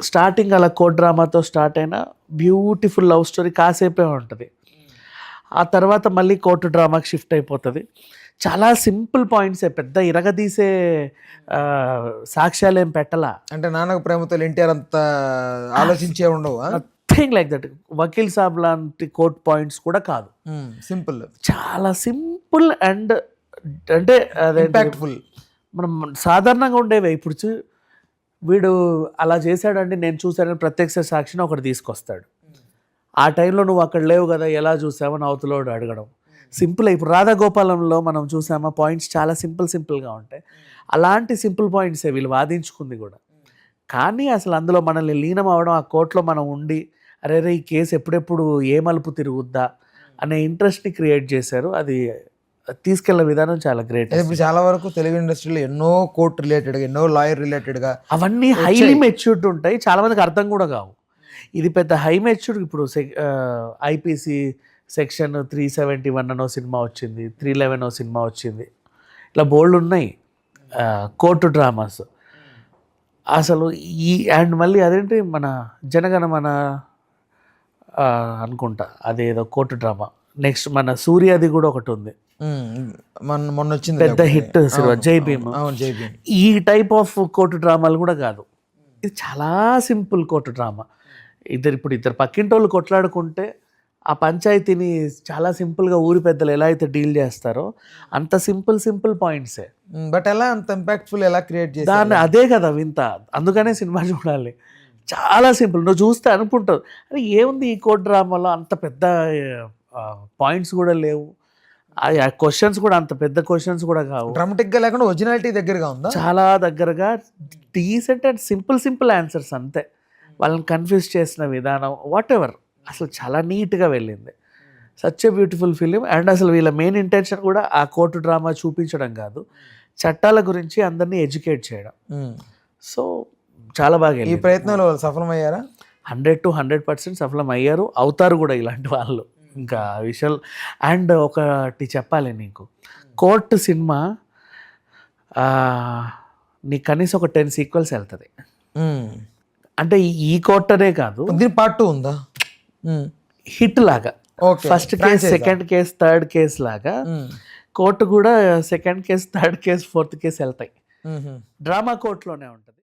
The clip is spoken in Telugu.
స్టార్టింగ్ అలా కోర్ట్ డ్రామాతో స్టార్ట్ అయిన బ్యూటిఫుల్ లవ్ స్టోరీ కాసేపే ఉంటుంది. ఆ తర్వాత మళ్ళీ కోర్టు డ్రామాకి షిఫ్ట్ అయిపోతుంది. చాలా సింపుల్ పాయింట్సే, పెద్ద ఇరగదీసే సాక్ష్యాలు ఏం పెట్టలా. అంటే నాన్నకు ప్రేమతో ఎన్టీఆర్ అంత ఆలోచించే ఉండవు. Nothing like that. Vakeel Saab లాంటి కోర్ట్ పాయింట్స్ కూడా కాదు, సింపుల్, చాలా సింపుల్ అండ్ అంటే అదే ఇంపాక్ట్ఫుల్. మనం సాధారణంగా ఉండేవి. ఇప్పుడు వీడు అలా చేశాడండి, నేను చూశానని ప్రత్యక్ష సాక్షిని ఒకటి తీసుకొస్తాడు. ఆ టైంలో నువ్వు అక్కడ లేవు కదా, ఎలా చూసావని అవతలోడు అడగడం సింపుల్. ఇప్పుడు రాధాగోపాలంలో మనం చూసామా, పాయింట్స్ చాలా సింపుల్గా ఉంటాయి. అలాంటి సింపుల్ పాయింట్సే వీళ్ళు వాదించుకుంది కూడా. కానీ అసలు అందులో మనల్ని లీనం అవ్వడం, ఆ కోర్టులో మనం ఉండి అరే ఈ కేసు ఎప్పుడెప్పుడు ఏ మలుపు తిరుగుద్దా అనే ఇంట్రెస్ట్ని క్రియేట్ చేశారు. అది తీసుకెళ్లే విధానం చాలా గ్రేట్. ఇప్పుడు చాలా వరకు తెలుగు ఇండస్ట్రీలో ఎన్నో కోర్ట్ రిలేటెడ్గా, ఎన్నో లాయర్ రిలేటెడ్గా అవన్నీ హైలీ మెచ్యూర్డ్ ఉంటాయి, చాలా మందికి అర్థం కూడా కావు. ఇది పెద్ద హై మెచ్యూర్డ్. ఇప్పుడు ఐపీసీ సెక్షన్ 371 అనో సినిమా వచ్చింది, 311 సినిమా వచ్చింది, ఇలా బోల్డ్ ఉన్నాయి కోర్టు డ్రామాస్. అసలు అండ్ మళ్ళీ అదేంటి మన జనగణమన అనుకుంటా, అదేదో కోర్టు డ్రామా. నెక్స్ట్ మన సూర్యది కూడా ఒకటి ఉంది, మొన్న వచ్చింది పెద్ద హిట్ సినిమా జై భీమ్. ఈ టైప్ ఆఫ్ కోర్టు డ్రామాలు కూడా కాదు, ఇది చాలా సింపుల్ కోర్టు డ్రామా. ఇద్దరు పక్కింటోళ్ళు కొట్లాడుకుంటే ఆ పంచాయతీని చాలా సింపుల్గా ఊరి పెద్దలు ఎలా అయితే డీల్ చేస్తారో అంత సింపుల్ పాయింట్సే. బట్ ఎలా అంత ఇంపాక్ట్ఫుల్ ఎలా క్రియేట్ చేస్తారు దాన్ని, అదే కదా వింత. అందుకనే సినిమా చూడాలి. చాలా సింపుల్, నువ్వు చూస్తే అనుకుంటావు అరే ఏముంది ఈ కోర్ట్ డ్రామాలో, అంత పెద్ద పాయింట్స్ కూడా లేవు, ఆ క్వశ్చన్స్ కూడా అంత పెద్ద క్వశ్చన్స్ కూడా కావు, డ్రామాటిక్గా లేకుండా ఒరిజినాలిటీ దగ్గరగా ఉందా, చాలా దగ్గరగా డీసెంట్ అండ్ సింపుల్ ఆన్సర్స్ అంతే. వాళ్ళని కన్ఫ్యూజ్ చేసిన విధానం వాట్ ఎవర్ అసలు చాలా నీట్గా వెళ్ళింది. Such a beautiful film. And అసలు వీళ్ళ మెయిన్ ఇంటెన్షన్ కూడా ఆ కోర్టు డ్రామా చూపించడం కాదు, చట్టాల గురించి అందరినీ ఎడ్యుకేట్ చేయడం. సో చాలా బాగా ఈ ప్రయత్నంలో సఫలమయ్యారా? 100 to 100% సఫలం అయ్యారు, అవుతారు కూడా ఇలాంటి వాళ్ళు. ఇంకా విషయాలు. అండ్ ఒకటి చెప్పాలి నీకు, కోర్టు సినిమా నీకు కనీసం ఒక 10 సీక్వెల్స్ వెళ్తుంది. అంటే ఈ కోర్ట్ అనే కాదు, దీని పార్ట్ 2 ఉందా? హిట్ లాగా first case, second case, third case లాగా కోర్టు కూడా second case, third case, fourth case వెళ్తాయి. డ్రామా కోర్టులోనే ఉంటుంది.